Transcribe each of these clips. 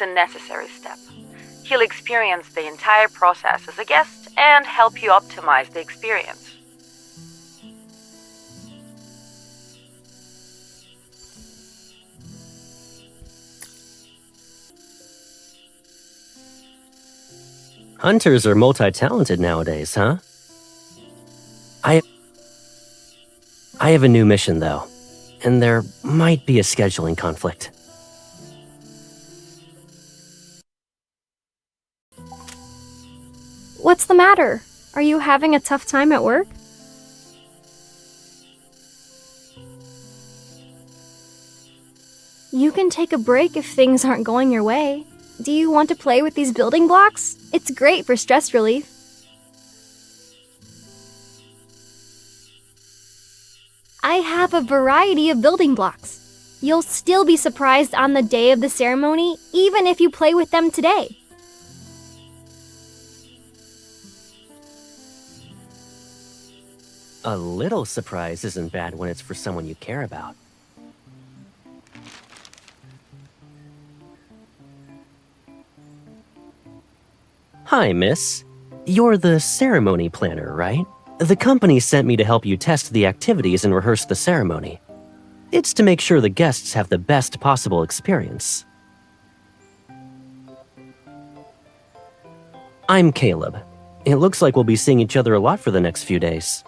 a necessary step. He'll experience the entire process as a guest and help you optimize the experience. Hunters are multi-talented nowadays, huh? I have a new mission, though, and there might be a scheduling conflict. What's the matter? Are you having a tough time at work? You can take a break if things aren't going your way. Do you want to play with these building blocks? It's great for stress relief. I have a variety of building blocks. You'll still be surprised on the day of the ceremony, even if you play with them today. A little surprise isn't bad when it's for someone you care about. Hi, miss. You're the ceremony planner, right? The company sent me to help you test the activities and rehearse the ceremony. It's to make sure the guests have the best possible experience. I'm Caleb. It looks like we'll be seeing each other a lot for the next few days.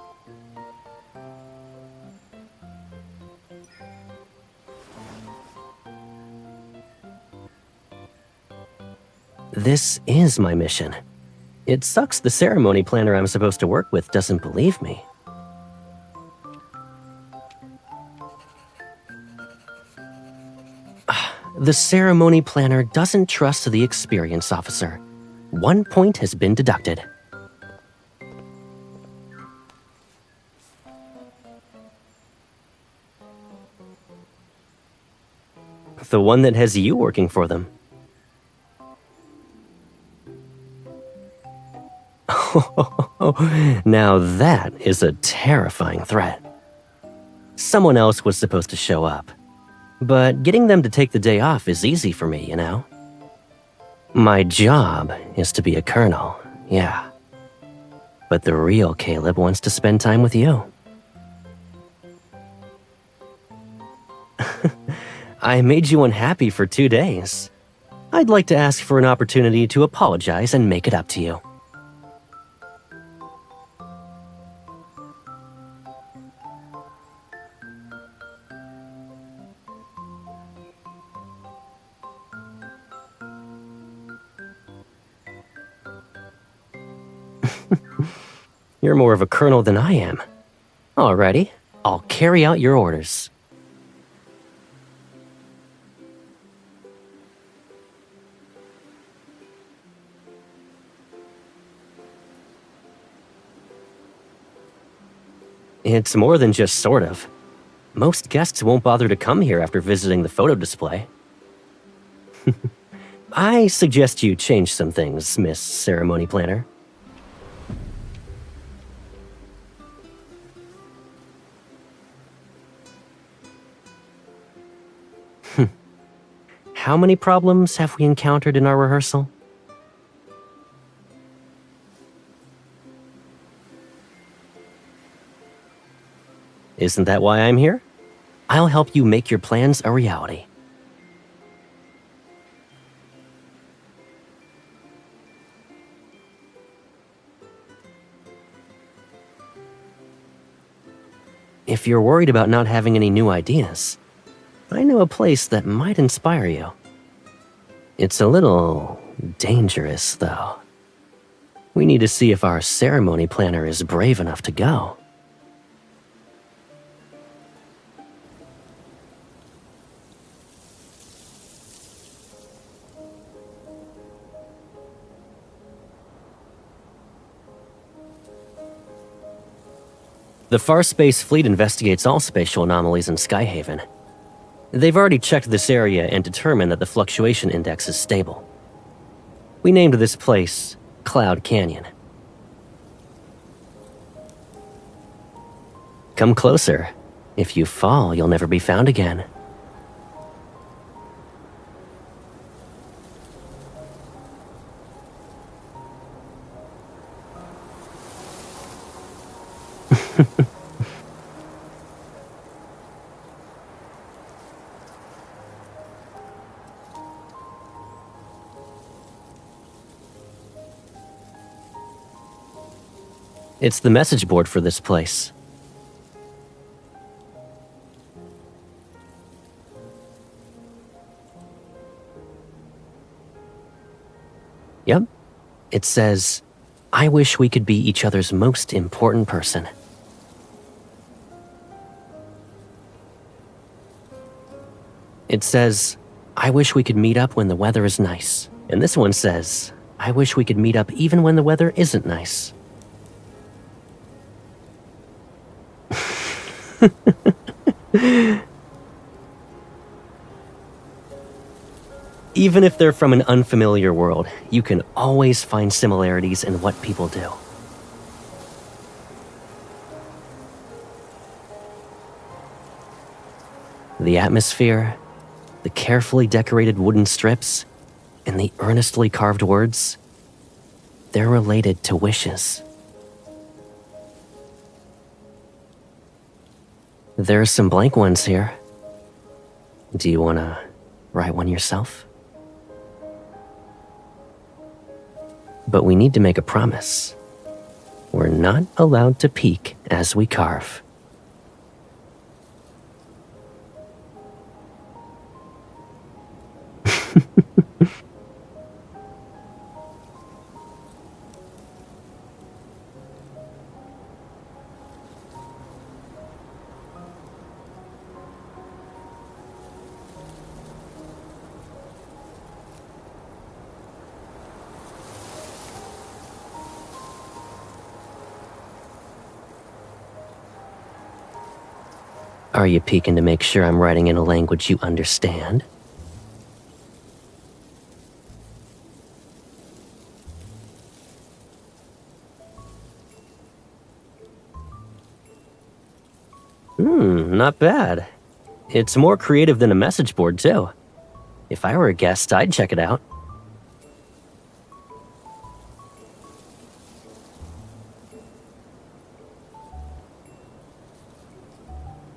This is my mission. It sucks the ceremony planner I'm supposed to work with doesn't believe me. The ceremony planner doesn't trust the experience officer. 1 point has been deducted. The one that has you working for them. Now that is a terrifying threat. Someone else was supposed to show up. But getting them to take the day off is easy for me, you know? My job is to be a colonel, yeah. But the real Caleb wants to spend time with you. I made you unhappy for 2 days. I'd like to ask for an opportunity to apologize and make it up to you. You're more of a colonel than I am. Alrighty, I'll carry out your orders. It's more than just sort of. Most guests won't bother to come here after visiting the photo display. I suggest you change some things, Miss Ceremony Planner. How many problems have we encountered in our rehearsal? Isn't that why I'm here? I'll help you make your plans a reality. If you're worried about not having any new ideas, I know a place that might inspire you. It's a little dangerous, though. We need to see if our ceremony planner is brave enough to go. The Farspace Fleet investigates all spatial anomalies in Skyhaven. They've already checked this area and determined that the fluctuation index is stable. We named this place Cloud Canyon. Come closer. If you fall, you'll never be found again. It's the message board for this place. Yep. It says, "I wish we could be each other's most important person." It says, "I wish we could meet up when the weather is nice." And this one says, "I wish we could meet up even when the weather isn't nice." Even if they're from an unfamiliar world, you can always find similarities in what people do. The atmosphere, the carefully decorated wooden strips, and the earnestly carved words, they're related to wishes. There are some blank ones here. Do you want to write one yourself? But we need to make a promise. We're not allowed to peek as we carve. Are you peeking to make sure I'm writing in a language you understand? Not bad. It's more creative than a message board, too. If I were a guest, I'd check it out.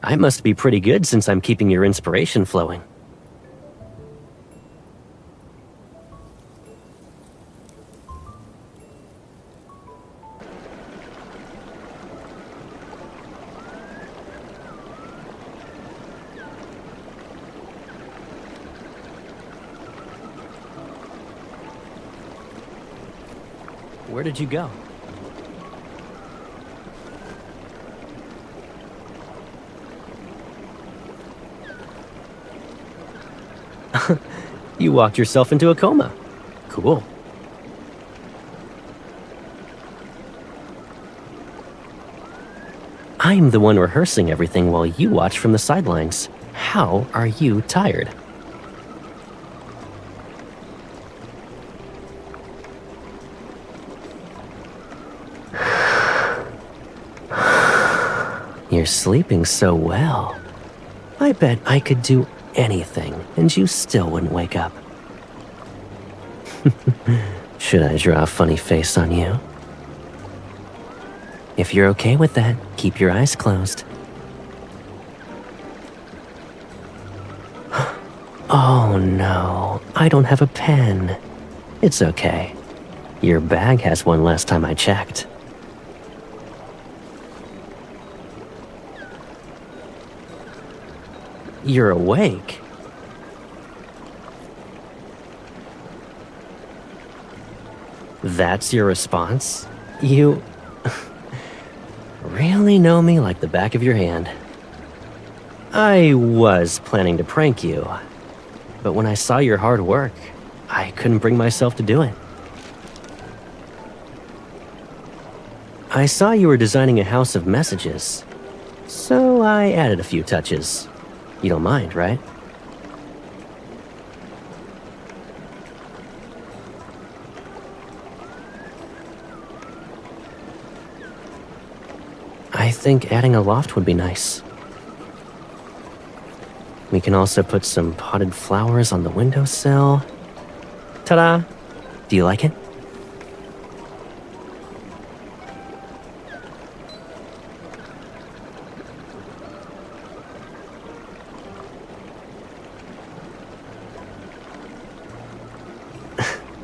I must be pretty good since I'm keeping your inspiration flowing. Where did you go? You walked yourself into a coma. Cool. I'm the one rehearsing everything while you watch from the sidelines. How are you tired? You're sleeping so well. I bet I could do anything and you still wouldn't wake up. Should I draw a funny face on you? If you're okay with that, keep your eyes closed. Oh no, I don't have a pen. It's okay. Your bag has one last time I checked. You're awake. That's your response? You really know me like the back of your hand. I was planning to prank you, but when I saw your hard work, I couldn't bring myself to do it. I saw you were designing a house of messages, so I added a few touches. You don't mind, right? I think adding a loft would be nice. We can also put some potted flowers on the windowsill. Ta-da! Do you like it?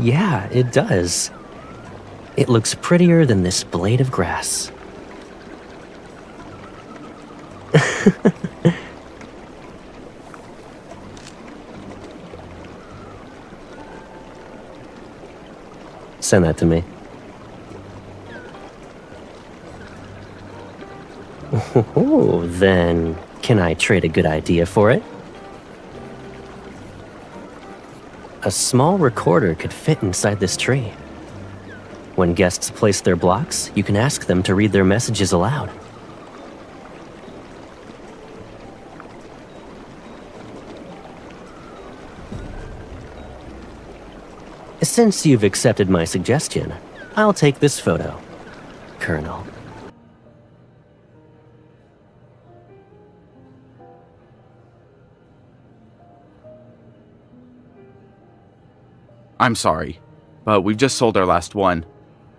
Yeah, it does. It looks prettier than this blade of grass. Send that to me. Oh, then can I trade a good idea for it? A small recorder could fit inside this tree. When guests place their blocks, you can ask them to read their messages aloud. Since you've accepted my suggestion, I'll take this photo, Colonel. I'm sorry, but we've just sold our last one.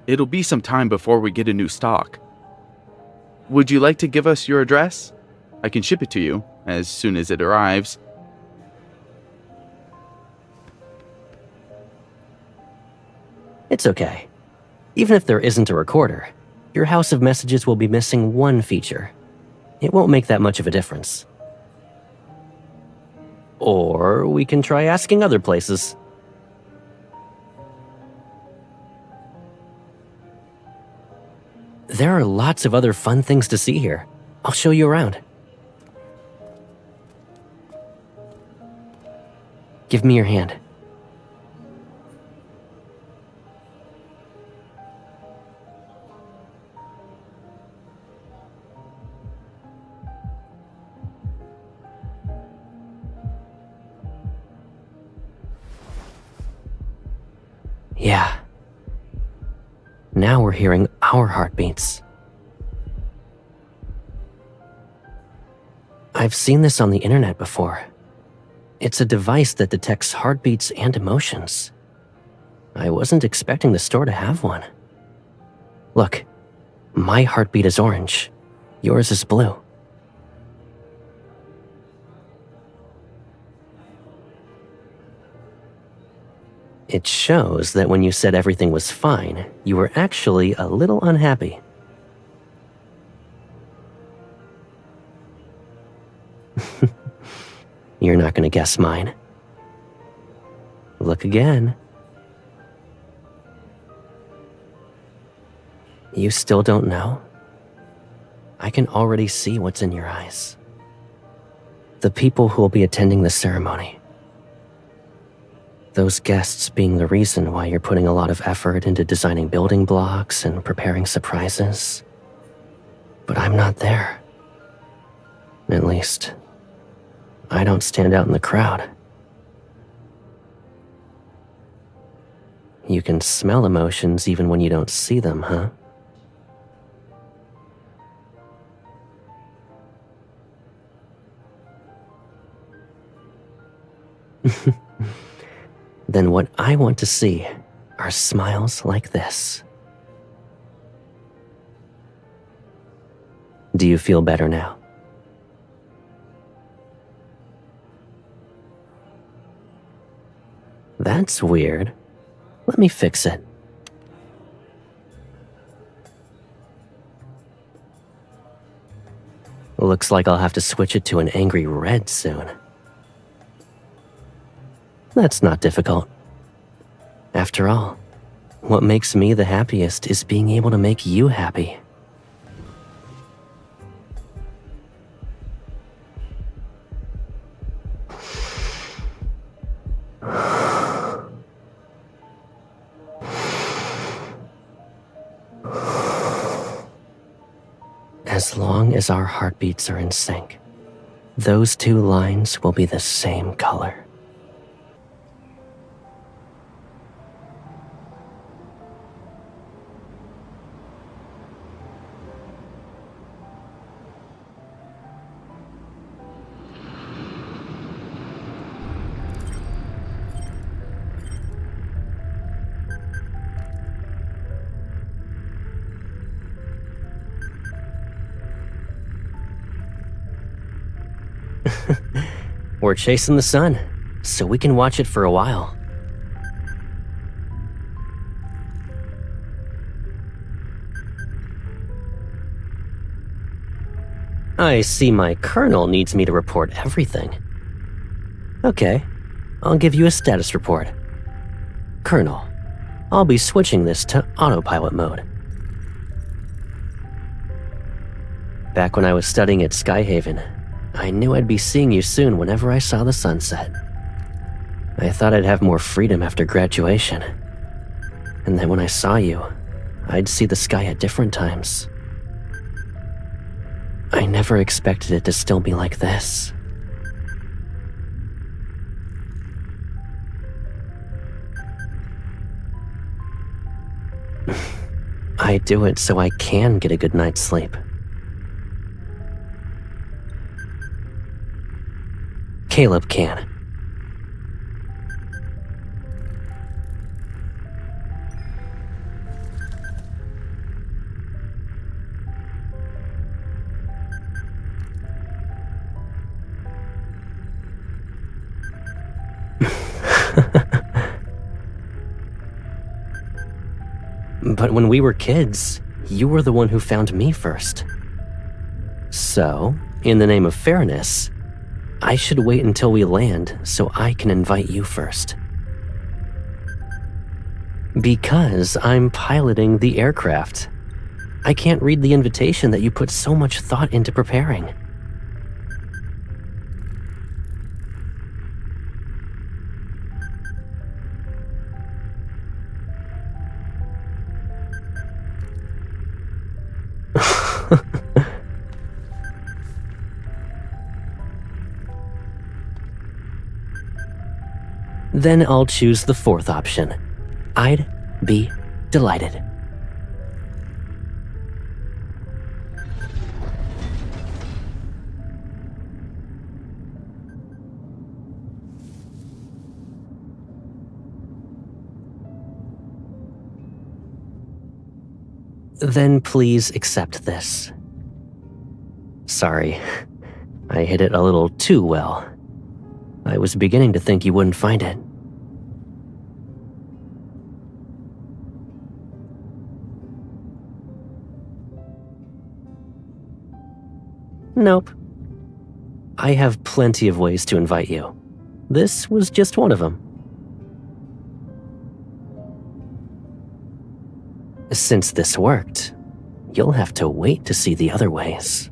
It'll be some time before we get a new stock. Would you like to give us your address? I can ship it to you as soon as it arrives. It's okay. Even if there isn't a recorder, your house of messages will be missing one feature. It won't make that much of a difference. Or we can try asking other places. There are lots of other fun things to see here. I'll show you around. Give me your hand. Yeah. Now we're hearing our heartbeats. I've seen this on the internet before. It's a device that detects heartbeats and emotions. I wasn't expecting the store to have one. Look, my heartbeat is orange. Yours is blue. It shows that when you said everything was fine, you were actually a little unhappy. You're not gonna guess mine. Look again. You still don't know? I can already see what's in your eyes. The people who will be attending the ceremony. Those guests being the reason why you're putting a lot of effort into designing building blocks and preparing surprises. But I'm not there. At least, I don't stand out in the crowd. You can smell emotions even when you don't see them, huh? Then what I want to see are smiles like this. Do you feel better now? That's weird. Let me fix it. Looks like I'll have to switch it to an angry red soon. That's not difficult. After all, what makes me the happiest is being able to make you happy. As long as our heartbeats are in sync, those two lines will be the same color. We're chasing the sun, so we can watch it for a while. I see my colonel needs me to report everything. Okay, I'll give you a status report. Colonel, I'll be switching this to autopilot mode. Back when I was studying at Skyhaven, I knew I'd be seeing you soon whenever I saw the sunset. I thought I'd have more freedom after graduation. And then when I saw you, I'd see the sky at different times. I never expected it to still be like this. I do it so I can get a good night's sleep. Caleb can. But when we were kids, you were the one who found me first. So, in the name of fairness, I should wait until we land so I can invite you first. Because I'm piloting the aircraft. I can't read the invitation that you put so much thought into preparing. Then I'll choose the fourth option. I'd be delighted. Then please accept this. Sorry, I hid it a little too well. I was beginning to think you wouldn't find it. Nope. I have plenty of ways to invite you. This was just one of them. Since this worked, you'll have to wait to see the other ways.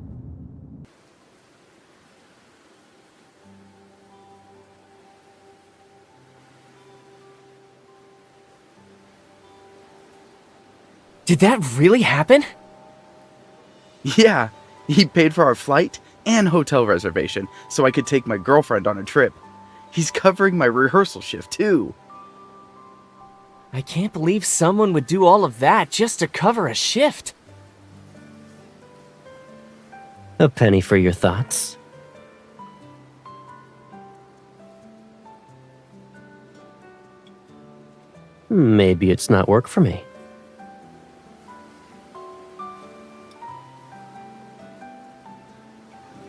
Did that really happen? Yeah, he paid for our flight and hotel reservation so I could take my girlfriend on a trip. He's covering my rehearsal shift too. I can't believe someone would do all of that just to cover a shift. A penny for your thoughts. Maybe it's not work for me.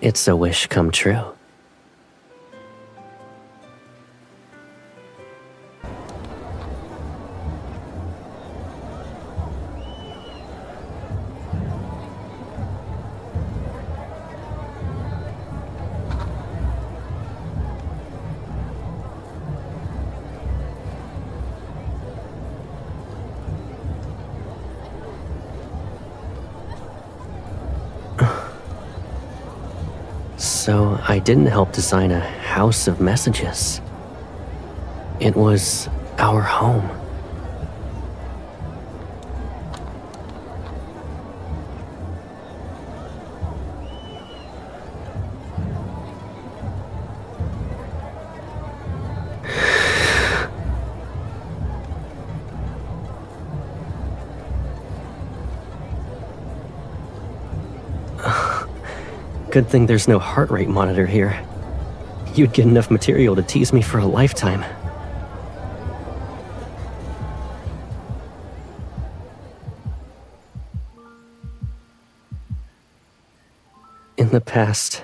It's a wish come true. So I didn't help design a house of messages. It was our home. Good thing there's no heart rate monitor here. You'd get enough material to tease me for a lifetime. In the past,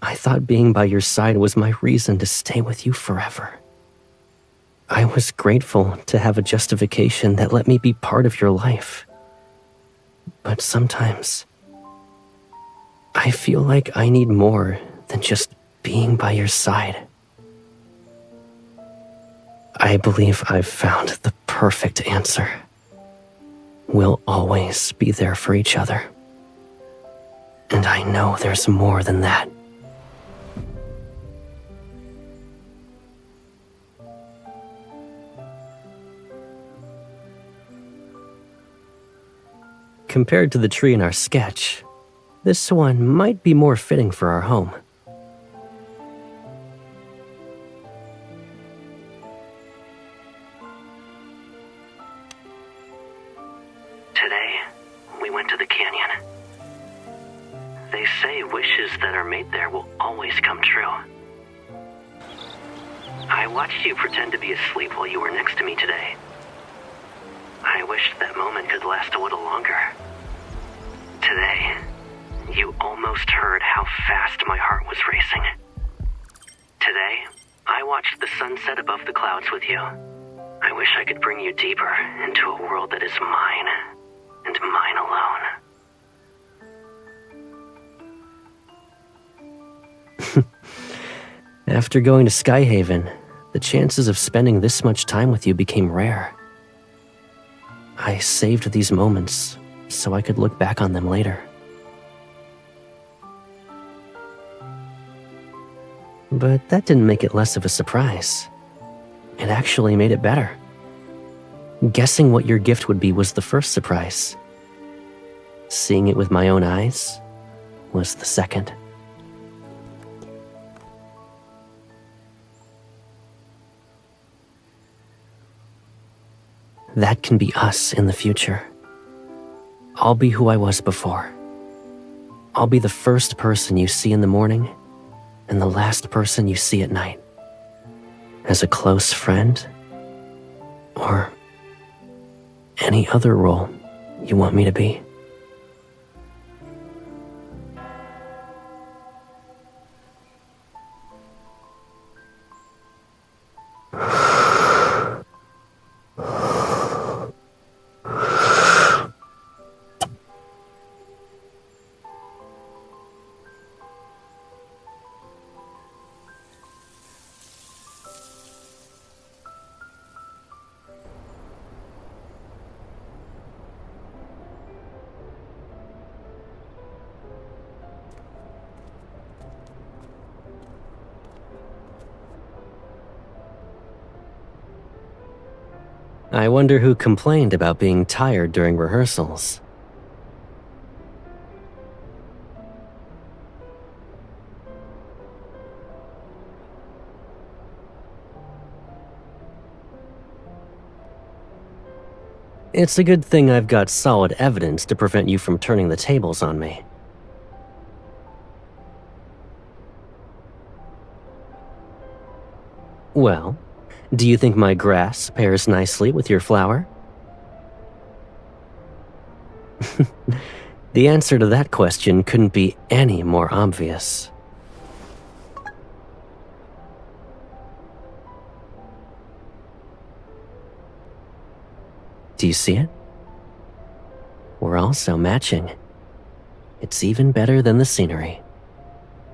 I thought being by your side was my reason to stay with you forever. I was grateful to have a justification that let me be part of your life. But sometimes, I feel like I need more than just being by your side. I believe I've found the perfect answer. We'll always be there for each other. And I know there's more than that. Compared to the tree in our sketch, this one might be more fitting for our home. Today, we went to the canyon. They say wishes that are made there will always come true. I watched you pretend to be asleep while you were next to me today. I wished that moment could last a little longer. Today, you almost heard how fast my heart was racing. Today, I watched the sunset above the clouds with you. I wish I could bring you deeper into a world that is mine, and mine alone. After going to Skyhaven, the chances of spending this much time with you became rare. I saved these moments so I could look back on them later. But that didn't make it less of a surprise. It actually made it better. Guessing what your gift would be was the first surprise. Seeing it with my own eyes was the second. That can be us in the future. I'll be who I was before. I'll be the first person you see in the morning and the last person you see at night. As a close friend, or any other role you want me to be. I wonder who complained about being tired during rehearsals. It's a good thing I've got solid evidence to prevent you from turning the tables on me. Well, do you think my grass pairs nicely with your flower? The answer to that question couldn't be any more obvious. Do you see it? We're also matching. It's even better than the scenery.